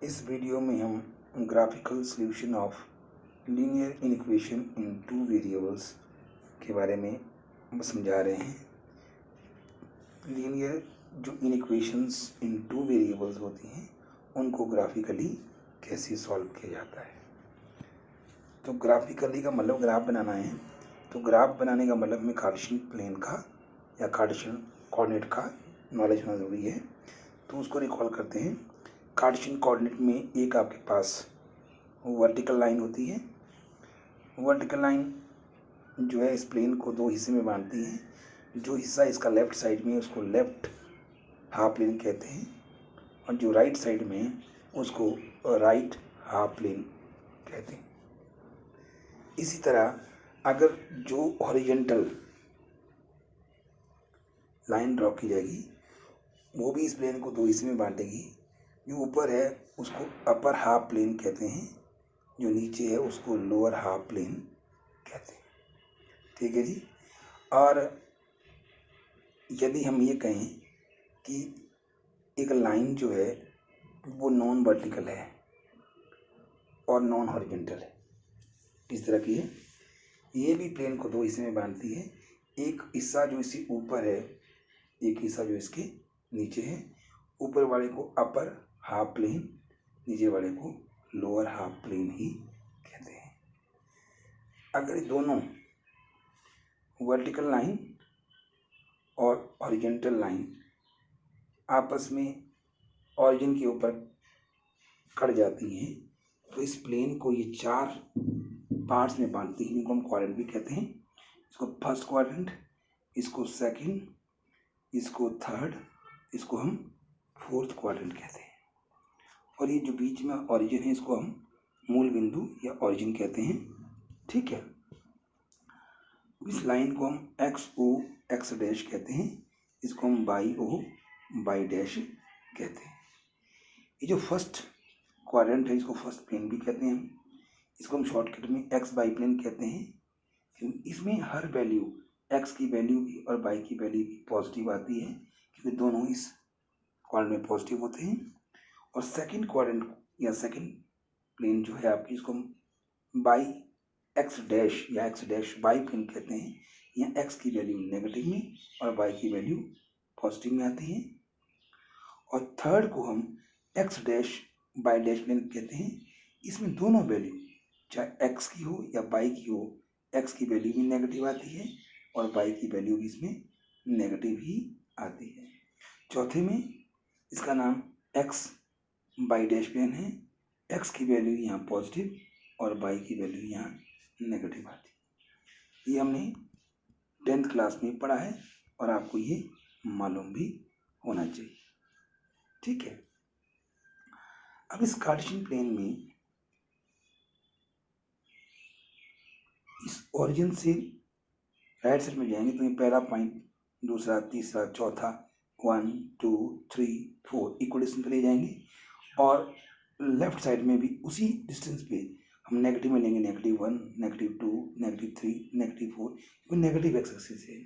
इस वीडियो में हम graphical solution of linear inequation in two variables के बारे में समझा रहे हैं। लीनियर जो इनइक्वेशंस इन टू वेरिएबल्स होती हैं उनको ग्राफिकली कैसे सॉल्व किया जाता है। तो ग्राफिकली का मतलब ग्राफ बनाना है। तो ग्राफ बनाने का मतलब हमें कार्टेशियन प्लेन का या कार्टेशियन कोऑर्डिनेट का नॉलेज होना ज़रूरी है। तो उसको रिकॉल करते हैं। कार्टेशियन कोऑर्डिनेट में एक आपके पास वर्टिकल लाइन होती है। वर्टिकल लाइन जो है इस प्लेन को दो हिस्से में बांटती है। जो हिस्सा इसका लेफ्ट साइड में उसको लेफ्ट हाफ प्लेन कहते हैं और जो राइट साइड में है उसको राइट हाफ प्लेन कहते हैं। इसी तरह अगर जो हॉरिजॉन्टल लाइन ड्रॉ की जाएगी वो भी इस प्लेन को दो हिस्से में बांटेगी। जो ऊपर है उसको अपर हाफ प्लेन कहते हैं, जो नीचे है उसको लोअर हाफ प्लेन कहते हैं। ठीक है जी। और यदि हम ये कहें कि एक लाइन जो है वो नॉन वर्टिकल है और नॉन हॉरिजॉन्टल है, इस तरह की है, ये भी प्लेन को दो हिस्से में बांधती है। एक हिस्सा जो इससे ऊपर है, एक हिस्सा जो इसके नीचे है। ऊपर वाले को अपर हाफ प्लेन, नीचे वाले को लोअर हाफ प्लेन ही कहते हैं। अगर दोनों वर्टिकल लाइन और हॉरिजॉन्टल लाइन आपस में ऑरिजिन के ऊपर कट जाती हैं तो इस प्लेन को ये चार पार्ट्स में बांटती हैं, जिनको हम क्वाड्रेंट भी कहते हैं। इसको फर्स्ट क्वाड्रेंट, इसको सेकंड, इसको थर्ड, इसको हम फोर्थ क्वाड्रेंट कहते हैं। और ये जो बीच में ऑरिजिन है इसको हम मूल बिंदु या ऑरिजिन कहते हैं। ठीक है। इस लाइन को हम एक्स ओ एक्स डैश कहते हैं, इसको हम वाई ओ वाई डैश कहते हैं। ये जो फर्स्ट क्वाड्रेंट है इसको फर्स्ट प्लेन भी कहते हैं। इसको हम शॉर्टकट में एक्स वाई प्लेन कहते हैं। इसमें हर वैल्यू एक्स की वैल्यू भी और वाई की वैल्यू भी पॉजिटिव आती है, क्योंकि दोनों इस क्वाड्रेंट में पॉजिटिव होते हैं। और सेकंड क्वाड्रेंट या सेकंड प्लेन जो है आपकी, इसको हम वाई एक्स डैश या एक्स डैश वाई प्लेन कहते हैं। यहाँ एक्स की वैल्यू नेगेटिव में और वाई की वैल्यू पॉजिटिव में आती है। और थर्ड को हम X dash Y dash plane कहते हैं। इसमें दोनों वैल्यू चाहे एक्स की हो या वाई की हो, एक्स की वैल्यू भी नेगेटिव आती है और वाई की वैल्यू भी इसमें नेगेटिव ही आती है। चौथे में इसका नाम एक्स वाई डैश प्लेन है। एक्स की वैल्यू यहाँ पॉजिटिव और वाई की वैल्यू यहाँ नेगेटिव आती है। ये हमने 10th क्लास में पढ़ा है और आपको ये मालूम भी होना चाहिए। ठीक है। अब इस कार्टेशियन प्लेन में इस ओरिजिन से राइट साइड में जाएंगे तो ये पहला पॉइंट, दूसरा, तीसरा, चौथा, 1 2 3 4 इक्वल डिस्टेंस पे ले जाएंगे। और लेफ्ट साइड में भी उसी डिस्टेंस पे हम नेगेटिव में लेंगे, -1, -2, -3, -4, वो नेगेटिव एक्स एक्सिस है।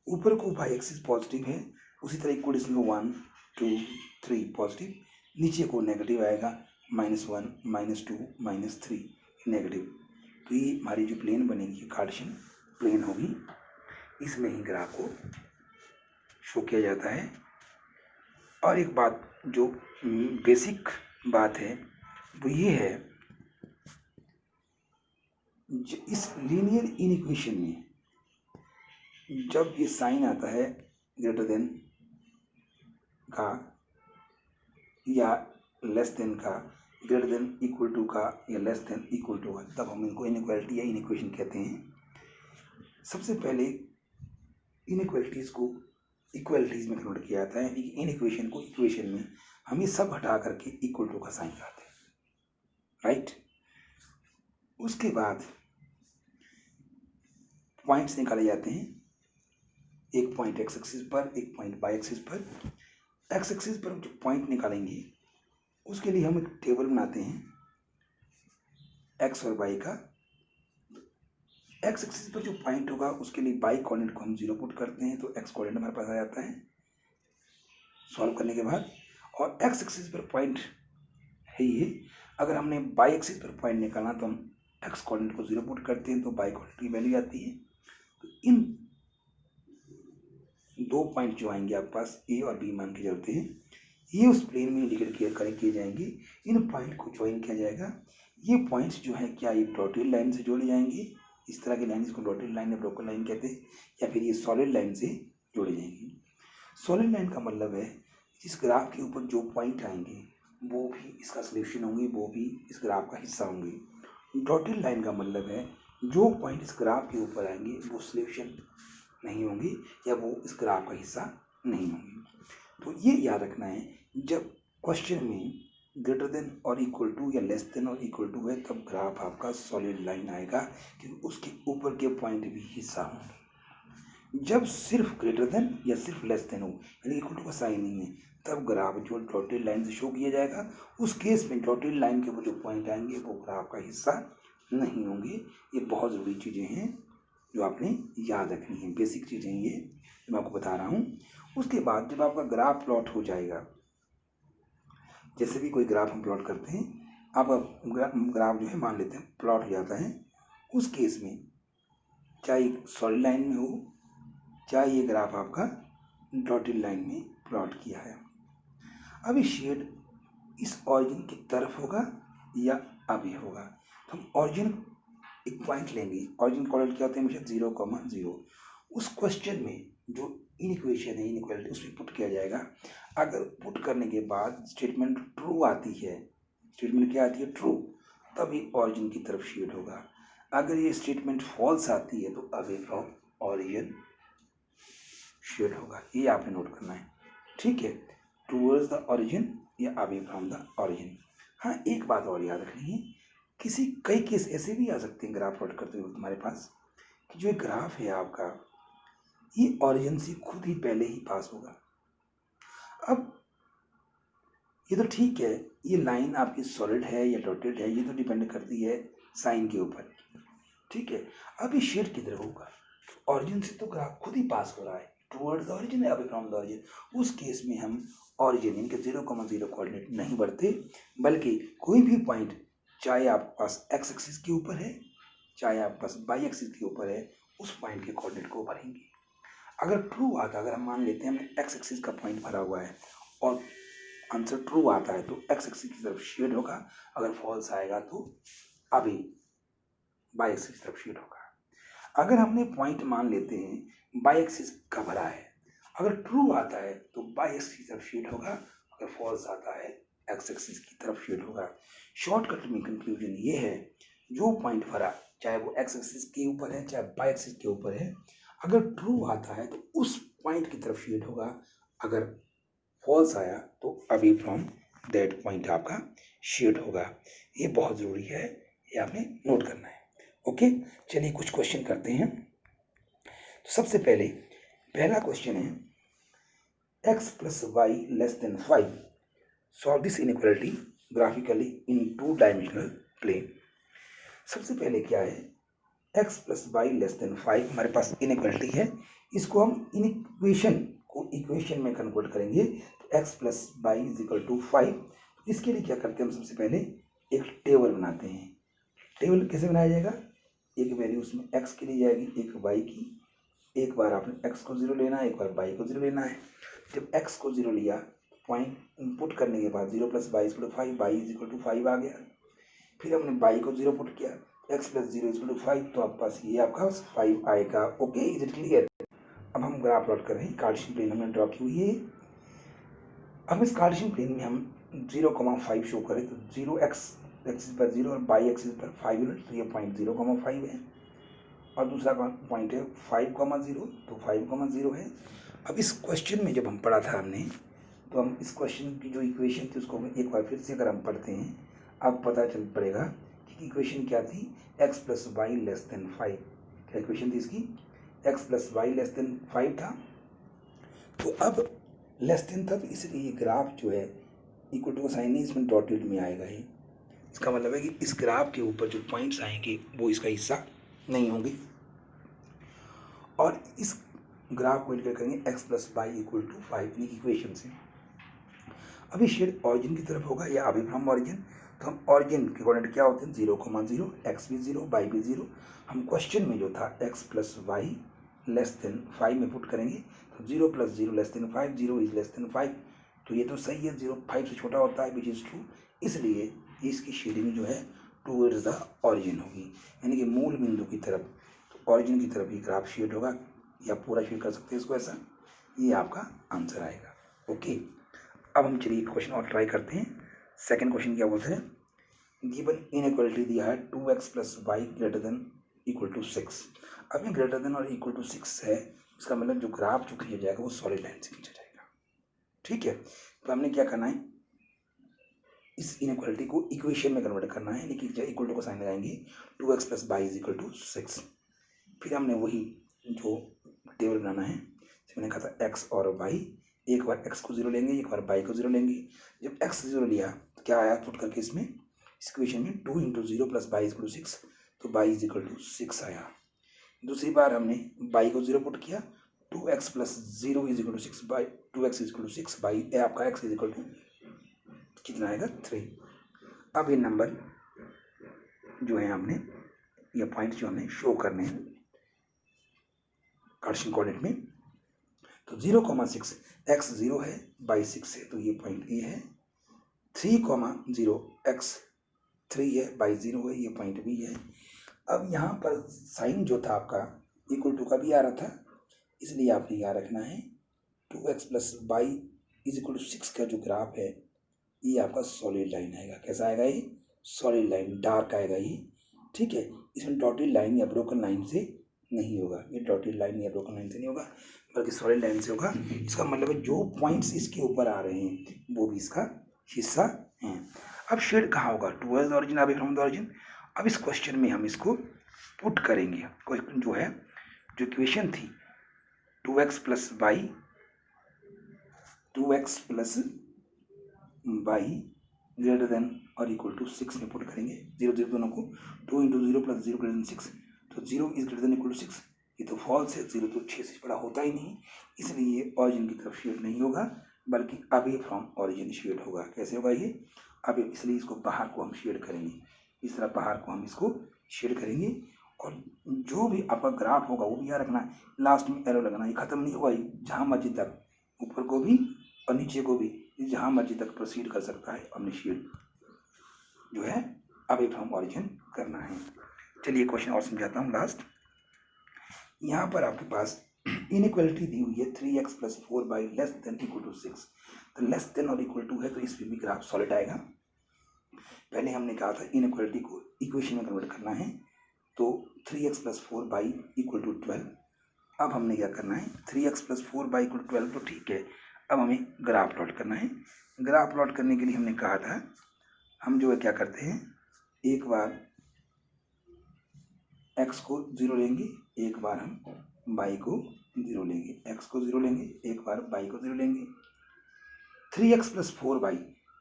ऊपर को वाई एक्सिस पॉजिटिव है, उसी तरह इक्वल डिस्टेंस को 1 2 3 पॉजिटिव, नीचे को नेगेटिव आएगा, -1 -2 -3 नेगेटिव। तो ये हमारी जो प्लेन बनेगी कार्टेशियन प्लेन होगी। इसमें ही ग्राफ को शो किया जाता है। और एक बात जो बेसिक बात है वो ये है, इस लीनियर इनइक्वेशन में जब ये साइन आता है ग्रेटर देन का या लेस देन का, ग्रेटर देन इक्वल टू का या लेस देन इक्वल टू का, तब हम इनको इनइक्वालिटी या इनइक्वेशन कहते हैं। सबसे पहले इनइक्वालिटीज़ को इक्वलिटीज़ में कन्वर्ट किया जाता है। इनइक्वेशन को इक्वेशन में हम ये सब हटा करके इक्वल टू का साइन लगाते हैं, राइट। उसके बाद पॉइंट्स निकाले जाते हैं, एक पॉइंट एक्स एक्सिस पर, एक पॉइंट वाई एक्सिस पर। एक्स एक्सिस पर जो पॉइंट निकालेंगे उसके लिए हम एक टेबल बनाते हैं एक्स और वाई का। एक्स एक्सिस पर जो पॉइंट होगा उसके लिए वाई कोऑर्डिनेट को हम 0 पुट करते हैं, तो एक्स कोऑर्डिनेट हमारे पास आ जाता है सॉल्व करने के बाद। और एक्स एक्सिस पर पॉइंट है ये। अगर हमने बाई एक्सिस पर पॉइंट निकालना तो हम एक्स कोऑर्डिनेट को 0 पुट करते हैं तो बाई कोऑर्डिनेट की वैल्यू आती है। तो इन 2 पॉइंट जो आएंगे आपके पास ए और बी मान के चलते हैं, ये उस प्लेन में इंडिकेट किए जाएंगे। इन पॉइंट को ज्वाइन किया जाएगा। ये पॉइंट्स जो है क्या ये डॉटेड लाइन से जोड़े जाएंगे, इस तरह की लाइन इसको डॉटेड लाइन या ब्रोकन लाइन कहते हैं, या फिर ये सॉलिड लाइन से जोड़े जाएंगे। सॉलिड लाइन का मतलब है जिस ग्राफ के ऊपर जो पॉइंट आएंगे वो भी इसका सोल्यूशन होंगे, वो भी इस ग्राफ का हिस्सा होंगे। डॉटेड लाइन का मतलब है जो पॉइंट इस ग्राफ के ऊपर आएंगे वो सोल्यूशन नहीं होंगे या वो इस ग्राफ का हिस्सा नहीं होंगे। तो ये याद रखना है, जब क्वेश्चन में ग्रेटर देन और इक्वल टू या लेस देन और इक्वल टू है तब ग्राफ आपका सॉलिड लाइन आएगा, क्योंकि उसके ऊपर के पॉइंट भी हिस्सा होंगे। जब सिर्फ ग्रेटर देन या सिर्फ लेस देन हो यानी इक्वल टू का साइन नहीं है, तब ग्राफ जो डॉटेड लाइन से शो किया जाएगा। उस केस में डॉटेड लाइन के ऊपर जो पॉइंट आएंगे वो ग्राफ का हिस्सा नहीं होंगे। ये बहुत ज़रूरी चीज़ें हैं जो आपने याद रखनी है, बेसिक चीज़ें ये मैं आपको बता रहा हूँ। उसके बाद जब आपका ग्राफ प्लॉट हो जाएगा, जैसे भी कोई ग्राफ हम प्लॉट करते हैं, आपका ग्राफ जो है मान लेते हैं प्लॉट हो जाता है, उस केस में चाहे सॉलिड लाइन में हो चाहे ये ग्राफ आपका डॉटेड लाइन में प्लॉट किया है। अब ये शेड इस ऑरिजिन की तरफ होगा या अभी होगा। तो हम ऑरिजिन एक पॉइंट लेंगे, ऑरिजिन कोऑर्डिनेट क्या होते हैं हमेशा 0,0। उस क्वेश्चन में जो इनइक्वेशन है इनइक्वालिटी उसमें पुट किया जाएगा। अगर पुट करने के बाद स्टेटमेंट ट्रू आती है, स्टेटमेंट क्या आती है ट्रू, तब ये ऑरिजिन की तरफ शेड होगा। अगर ये स्टेटमेंट फॉल्स आती है तो अवे फ्रॉम ऑरिजिन शेड होगा। ये आपने नोट करना है, ठीक है, टूवर्ड्स द ऑरिजिन या अवे फ्रॉम द ऑरिजिन। हाँ, एक बात और याद रखनी है, कई केस ऐसे भी आ सकते हैं ग्राफ प्लॉट करते हुए तुम्हारे पास कि जो ग्राफ है आपका ये ऑरिजिन से खुद ही पहले ही पास होगा। अब ये तो ठीक है, ये लाइन आपकी सॉलिड है या डॉटेड है ये तो डिपेंड करती है साइन के ऊपर, ठीक है। अब ये शेड किधर होगा, ऑरिजिन से तो ग्राफ खुद ही पास हो रहा है, टुवर्ड्स द ऑरिजिन या फ्रॉम द ऑरिजिन। उस केस में हम ऑरिजिन इनके 0,0 कोऑर्डिनेट नहीं बढ़ते, बल्कि कोई भी पॉइंट चाहे आपके पास एक्स एक्सिस के ऊपर है चाहे आपके पास वाई एक्सिस के ऊपर है, उस पॉइंट के कोऑर्डिनेट को भरेंगे। अगर ट्रू आता, अगर हम मान लेते हैं हमने एक्स एक्सिस का पॉइंट भरा हुआ है और आंसर ट्रू आता है तो एक्स एक्सिस की तरफ शेड होगा, अगर फॉल्स आएगा तो अभी वाई एक्सिस की तरफ शेड होगा। अगर हमने पॉइंट मान लेते हैं वाई एक्सिस का भरा है, अगर ट्रू आता है तो वाई एक्सिस की तरफ शेड होगा, अगर फॉल्स आता है एक्स एक्सिस की तरफ शेड होगा। शॉर्टकट में कंक्लूजन ये है, जो पॉइंट भरा चाहे वो एक्स एक्सिस के ऊपर है चाहे वाई एक्सिस के ऊपर है, अगर ट्रू आता है तो उस पॉइंट की तरफ शेड होगा, अगर फॉल्स आया तो अवे फ्रॉम दैट पॉइंट आपका शेड होगा। ये बहुत ज़रूरी है, ये आपने नोट करना है। ओके, चलिए कुछ क्वेश्चन करते हैं। तो सबसे पहला क्वेश्चन है x + y < 5 solve this inequality graphically in 2 dimensional plane. सबसे पहले क्या है, x + y < 5 हमारे पास इनइक्वालिटी है, इसको हम इक्वेशन में कन्वर्ट करेंगे तो x + y = 5। इसके लिए क्या करते हैं, हम सबसे पहले एक टेबल बनाते हैं। टेबल कैसे बनाया जाएगा, एक वैल्यू उसमें x की ली जाएगी एक y की, एक बार आपने x को 0 लेना है एक बार y को 0 लेना है। जब x को 0 लिया पॉइंट इनपुट करने के बाद 0 + y = 5, y = 5 आ गया। फिर हमने y को 0 पुट किया, x + 0 = 5, तो आपके पास ये आपका 5 आएगा। Okay, is it clear. अब हम ग्राफ प्लॉट कर रहे हैं, कार्टेशियन प्लेन हमने ड्रॉ की हुई है। अब इस कार्टेशियन प्लेन में हम 0,5 शो करें तो 0 x एक्सिस पर 0 और y एक्सिस पर 5 यूनिट, तो ये पॉइंट 0,5 है। और दूसरा पॉइंट है 5,0, तो 5,0 है। अब इस क्वेश्चन में जब हम पढ़ा था हमने, तो हम इस क्वेश्चन की जो इक्वेशन थी उसको एक बार फिर से अगर हम पढ़ते हैं, आपको पता चल पड़ेगा कि इक्वेशन क्या थी, x + y < 5। क्या इक्वेशन थी इसकी, x + y < 5 था। तो अब लेस देन था, तो इसलिए ये ग्राफ जो है इक्वल टू का साइन नहीं, इसमें डॉटेड में आएगा ही। इसका मतलब है कि इस ग्राफ के ऊपर जो पॉइंट्स आएंगे वो इसका हिस्सा नहीं होंगे। और इस ग्राफ को इंडिकेट करेंगे x + y = 5 इक्वेशन से। अभी शेड ऑरिजिन की तरफ होगा या अवे फ्रॉम ऑरिजिन, तो हम ऑरिजिन के कोऑर्डिनेट क्या होते हैं 0,0, एक्स भी 0, वाई भी 0। हम क्वेश्चन में जो था x plus Y less than 5 में पुट करेंगे, तो 0 plus 0 less than 5, 0 is less than 5, तो ये तो सही है, 0 5 से छोटा होता है विच इज़ ट्रू, इसलिए इसकी शेडिंग जो है टूवर्ड्स द ऑरिजिन होगी, यानी कि मूल बिंदु की तरफ, तो ऑरिजिन की तरफ ये ग्राफ शेड होगा, या पूरा शेड कर सकते हैं इसको ऐसा, ये आपका आंसर आएगा। ओके, अब हम चलिए क्वेश्चन और ट्राई करते हैं। सेकंड क्वेश्चन क्या बोलते हैं, गिवन इनइक्वालिटी दिया है 2x plus Y greater than equal to 6। अब ये ग्रेटर देन और इक्वल टू 6 है, इसका मतलब जो ग्राफ जो खींचा जाएगा वो सॉलिड लाइन से खींचा जाएगा। ठीक है, तो हमने क्या करना है, इस इनइक्वालिटी को इक्वेशन में कन्वर्ट करना है, लेकिन जब इक्वल टू को साइन लगाएंगे 2x plus Y is equal to 6। फिर हमने वही जो टेबल बनाना है, मैंने कहा था x और y, एक बार x को 0 लेंगे, एक बार y को 0 लेंगे। जब x 0 लिया तो क्या आया, पुट करके इसमें इस इक्वेशन में 2 into 0 plus Y is equal to 6, तो y इज इक्वल टू 6 आया। दूसरी बार हमने y को 0 पुट किया, 2x plus 0 is equal to 6 by 2x is equal to 6 by आपका x इज इक्वल टू कितना आएगा 3। अब ये नंबर जो है हमने, ये पॉइंट जो हमें शो करने हैं कार्टेशियन कोऑर्डिनेट में, तो 0,6 x 0 है, y 6 है, तो ये पॉइंट ए है। 3,0 x 3 है, y 0 है, ये पॉइंट बी है। अब यहाँ पर साइन जो था आपका इक्वल टू का भी आ रहा था, इसलिए आपने याद रखना है 2x plus Y is equal to 6 का जो ग्राफ है ये आपका सॉलिड लाइन आएगा। कैसा आएगा ये, सॉलिड लाइन, डार्क आएगा ये। ठीक है, इसमें डॉटेड लाइन या ब्रोकन लाइन से नहीं होगा, ये डॉटेड लाइन या ब्रोकन लाइन से नहीं होगा, बल्कि सॉलिड लाइन से होगा। इसका मतलब है जो पॉइंट्स इसके ऊपर आ रहे हैं वो भी इसका हिस्सा हैं। अब शेड कहाँ होगा, towards the origin, away from the origin. अब इस क्वेश्चन में हम इसको पुट करेंगे, क्वेश्चन जो है, जो इक्वेशन थी 2x plus Y, 2x plus Y greater than और इक्वल टू 6 में पुट करेंगे, 0 0 दोनों को, 2 इंटू 0 प्लस 0 ग्रेटर देन 6, तो 0 is greater than equal to 6, ये तो फॉल्स है, 0 तो 6 से बड़ा होता ही नहीं, इसलिए ये ऑरिजिन की तरफ शेड नहीं होगा, बल्कि अवे फ्रॉम ऑरिजिन शेड होगा। कैसे होगा ये, अवे, इसलिए इसको बाहर को हम शेड करेंगे, इस तरह बाहर को हम इसको शेड करेंगे। और जो भी आपका ग्राफ होगा वो भी याद रखना है, लास्ट में एरो लगाना, ये खत्म नहीं होगा, जहाँ मर्जी तक, ऊपर को भी और नीचे को भी, जहाँ मर्जी तक प्रोसीड कर सकता है। हमने शेड जो है अवे फ्रॉम ऑरिजिन करना है। चलिए क्वेश्चन और समझाता हूँ लास्ट। यहाँ पर आपके पास इनइक्वालिटी दी हुई है 3x plus 4 by less than equal to 6, तो लेस देन और इक्वल टू है, तो इसमें भी ग्राफ सॉलिड आएगा। पहले हमने कहा था इनइक्वालिटी को इक्वेशन में कन्वर्ट करना है, तो 3x plus 4 by equal to 12। अब हमने क्या करना है, 3x plus 4 by equal to 12 तो ठीक है, अब हमें ग्राफ प्लॉट करना है। ग्राफ प्लॉट करने के लिए हमने कहा था हम जो है क्या करते हैं, एक बार x को 0 लेंगे, एक बार हम y को 0 लेंगे, x को 0 लेंगे, एक बार y को 0 लेंगे। 3x प्लस 4 बाई,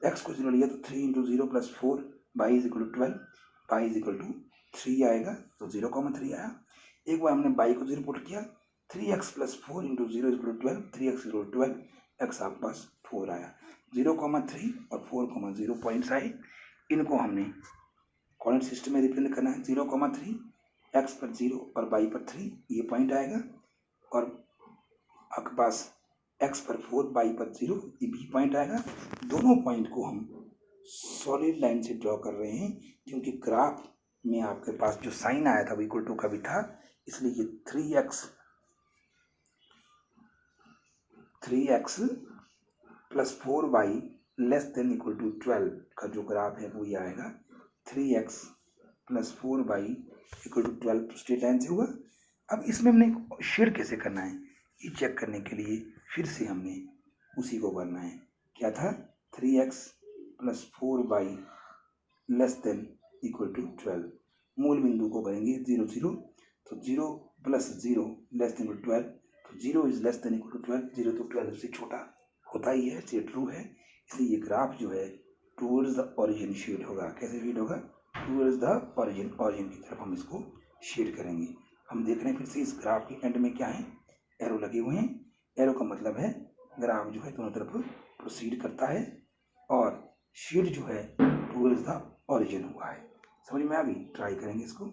x को 0 लिया तो 3 into 0 plus 4, y is equal to 12, y is equal to 3 आएगा, तो 0,3 आया। एक बार हमने y को 0 पुट किया, 3x plus 4 into 0 is equal to 12, 3x equal to 12, x आपके पास 4 आया। 0,3 और 4,0 पॉइंट्स आए, इनको हमने कोऑर्डिनेट सिस्टम में रिप्रेजेंट करना है। 0,3 x पर 0 और y पर 3, ये पॉइंट आएगा, और आपके पास x पर 4, y पर 0, ये भी पॉइंट आएगा। दोनों पॉइंट को हम सॉलिड लाइन से ड्रॉ कर रहे हैं, क्योंकि ग्राफ में आपके पास जो साइन आया था वो इक्वल टू का भी था, इसलिए ये 3x plus 4y less than equal to 12 का जो ग्राफ है वो ये आएगा। 3x plus 4y equal to 12 straight line से हुआ। अब इसमें हमने शेड कैसे करना है ये चेक करने के लिए फिर से हमने उसी को करना है। क्या था, 3x plus 4y less than equal to 12, मूल बिंदु को करेंगे 0 0, तो 0 प्लस 0 लेस देन 12, तो 0 is less than equal to 12, 0 तो 12 से छोटा होता ही है, ये ट्रू है, इसलिए ये ग्राफ जो है टूवर्ड्स द ऑरिजिन शेड होगा। कैसे शेड होगा, टूवर्ड्स द ऑरिजिन, ऑरिजिन की तरफ हम इसको शेड करेंगे। हम देख रहे हैं फिर से इस ग्राफ के एंड में क्या है, एरो लगे हुए हैं। एरो का मतलब है ग्राफ जो है दोनों तरफ प्रोसीड करता है, और शेड जो है टूवर्ड्स द ओरिजिन हुआ है। समझ में आ गई? ट्राई करेंगे इसको।